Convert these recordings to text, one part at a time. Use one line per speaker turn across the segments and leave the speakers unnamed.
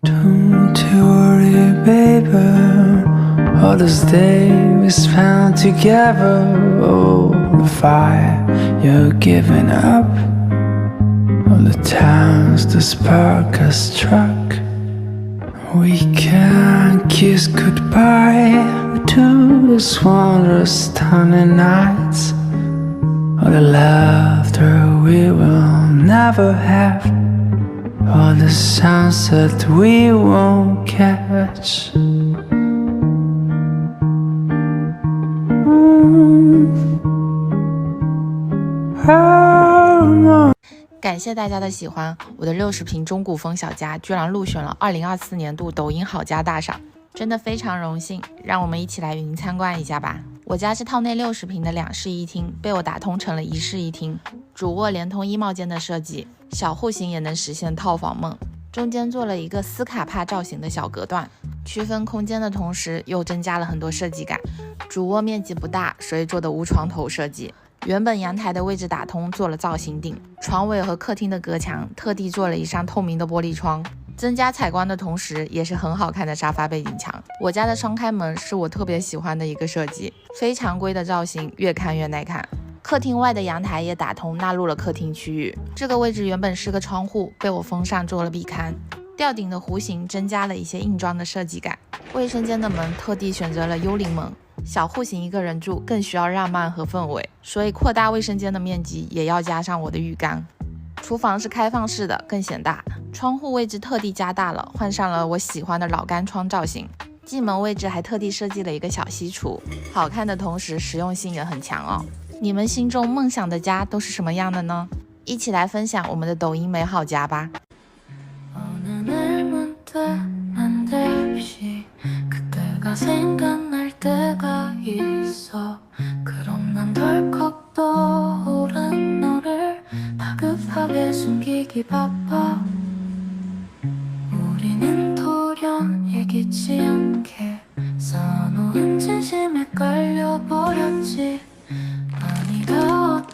Don't you worry, baby, all those days we spent together. Oh, the fire you're giving up, all the times the spark has struck. We can't kiss goodbye to those wondrous stunning nights, all the laughter we will never have, all the sunset we won't catch.
感谢大家的喜欢，我的60平中古风小家居然入选了2024年度抖音好家大赏，真的非常荣幸，让我们一起来云参观一下吧。我家是套内60平的2室1厅，被我打通成了1室1厅，主卧连通衣帽间的设计，小户型也能实现套房梦。中间做了一个斯卡帕造型的小隔断，区分空间的同时又增加了很多设计感。主卧面积不大，所以做的无床头设计。原本阳台的位置打通，做了造型顶，床尾和客厅的隔墙特地做了一扇透明的玻璃窗，增加采光的同时也是很好看的沙发背景墙。我家的双开门是我特别喜欢的一个设计，非常规的造型，越看越耐看。客厅外的阳台也打通，纳入了客厅区域。这个位置原本是个窗户，被我封上做了壁龛。吊顶的弧形增加了一些硬装的设计感。卫生间的门特地选择了幽灵门，小户型一个人住更需要浪漫和氛围，所以扩大卫生间的面积也要加上我的浴缸。厨房是开放式的，更显大。窗户位置特地加大了，换上了我喜欢的老干窗造型。进门位置还特地设计了一个小西厨，好看的同时实用性也很强哦。你们心中梦想的家都是什么样的呢？一起来分享我们的抖音美好家吧。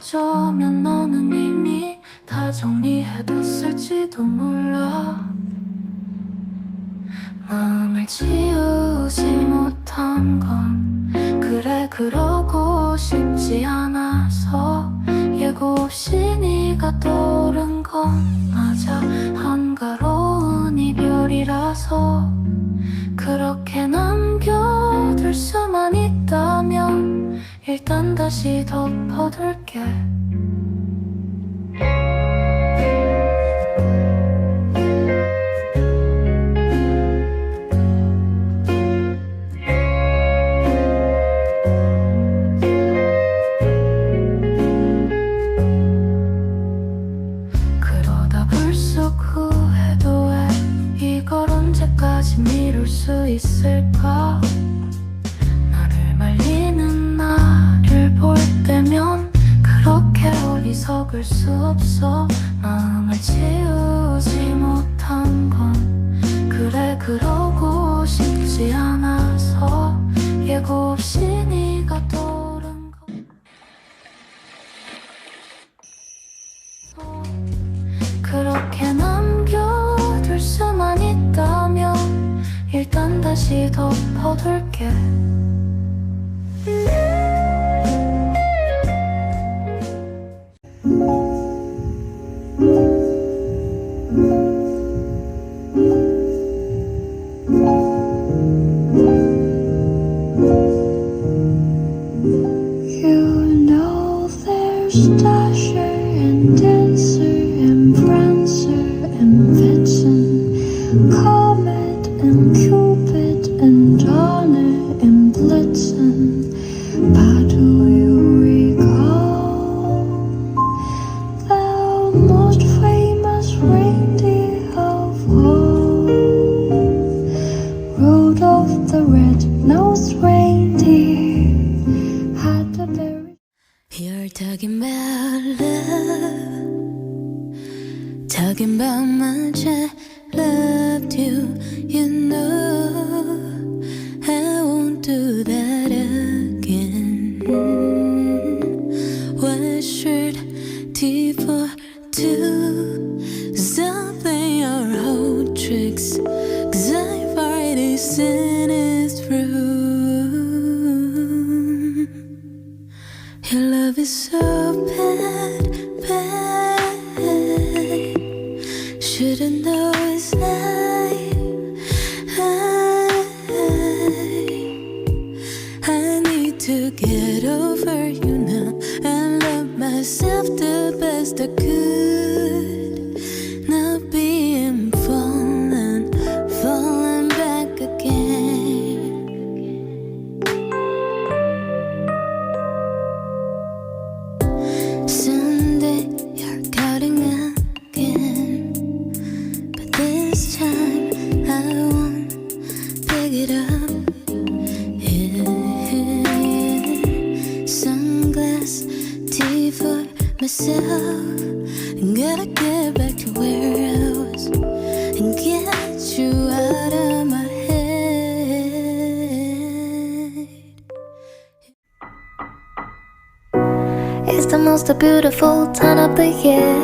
어쩌면 너는 이미 다 정리해뒀을지도 몰라. 지우지 못한 건 그래 그러고 싶지 않아서 예고 없이 네가 떠오른 건 맞아 한가로운 이별이라서 그렇게 남겨둘 수만 있다면 일단 다시 덮어둘게 미룰 수 있을까 나를 말리는 나를 볼 때면 그렇게 어리석을 수 없어 마음을 지우지 못한 건 그래 그러고 싶지 않아서 예고 없이 네가 떠오른 건 그렇게 남겨둘 수만 있다면 일단 다시 덮어둘게 You know there's Dasher and Dancer and Prancer and Vixen Comet and Cupid and Donner and Blitzen but do you recall the most famous reindeer of all Rudolph the red-nosed reindeer had a very You're talking about love Talking about much I loved you, you know I won't do that again White shirt, T for two Stop playing your old tricks Cause I've already seen it through Your love is so bad, bad Should've known it's I need to get over you now and love myself the best I could Not being falling back again Someday you're counting again But this time I won't pick it up Sunglass, tea for myself Gotta get back to where I was And get you out of my head It's the most beautiful time of the year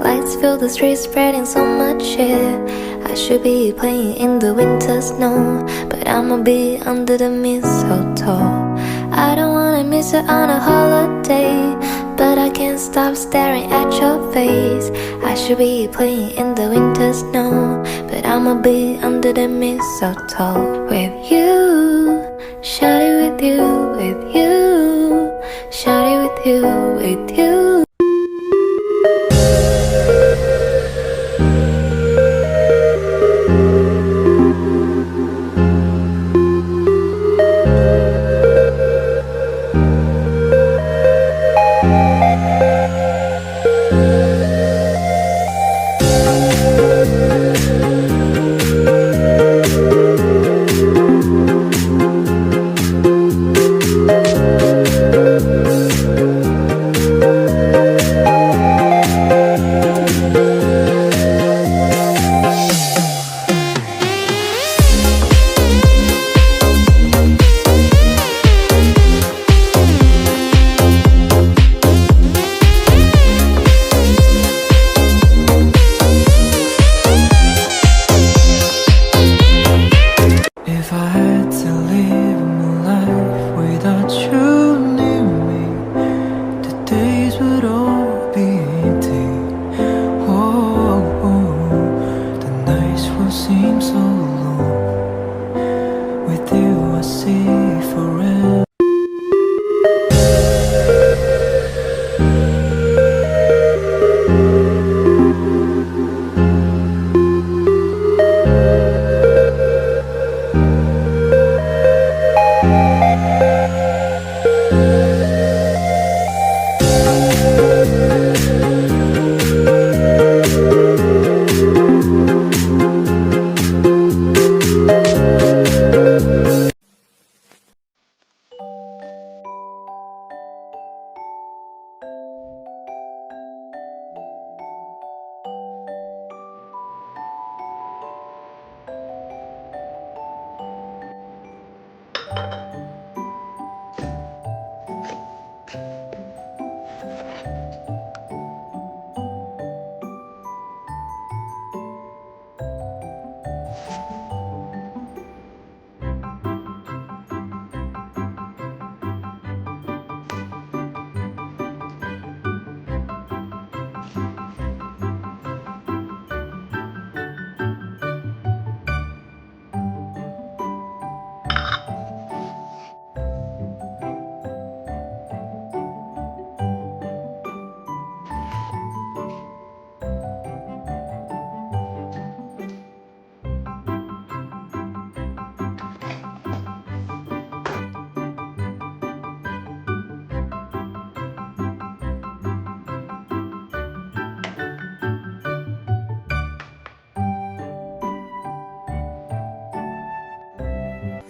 Lights fill the streets spreading so much cheer I should be playing in the winter snow But I'ma be under the mistletoe I don't wanna miss it on a holiday But I can't stop staring at your face I should be playing in the winter snow But I'ma be under the mistletoe With you, shawty with you, with you Shawty with you, with you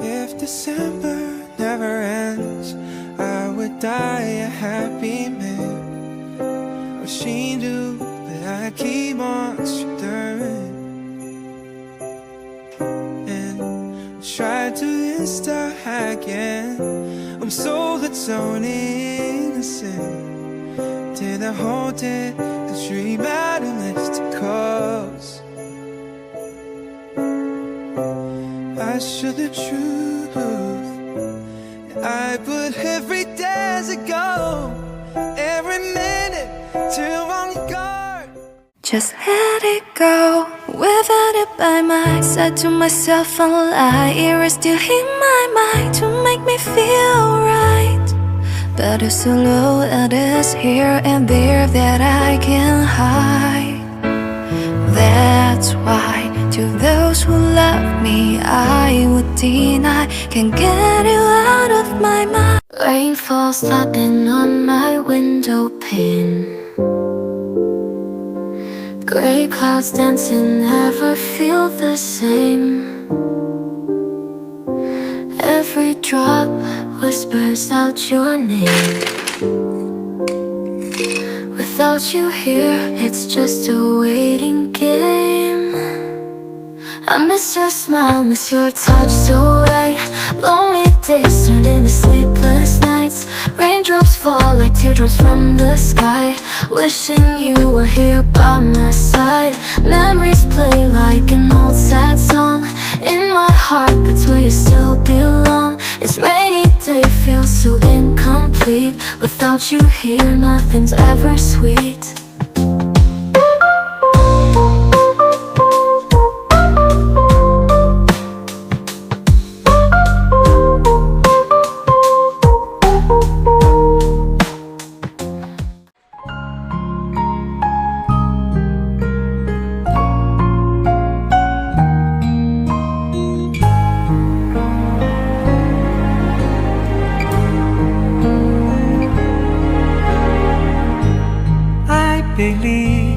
If December never ends, I would die a happy man. What she do, but I keep on stuttering and try to insta again. I'm so that's so innocent. Did I hold it, the dream out of missed calls? I should the truth. I put every day as a goal, every minute till on guard.
Just let it go, without it by my side. To myself a lie, it is still in my mind to make me feel right. But it's so low, it is here and there that I can hide. That's why to those who love me I would deny. Can't get you out of my mind. Rain falls tapping on my window pane. Gray clouds dancing never feel the same. Every drop whispers out your name. Without you here, it's just a waiting game. I miss your smile, miss your touch so right. Lonely days turn into sleepless nights. Raindrops fall like teardrops from the sky. Wishing you were here by my side. Memories play like an old sad song. In my heart, that's where you still belong. It's rainy day, feels so incomplete. Without you here, nothing's ever sweet.
贝利，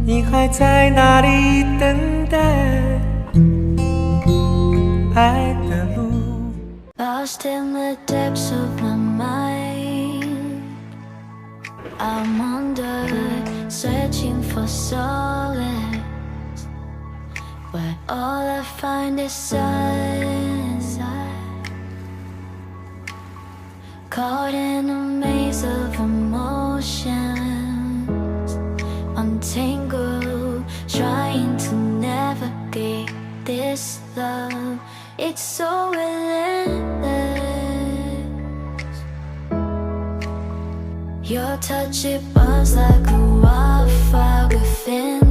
你还在哪里等待爱的路？
Lost in the depths of my mind, I'm wandering, searching for solace, but all I find is silence. Caught in a maze of emotions, untangled, trying to navigate this love. It's so relentless. Your touch, it burns like a wildfire within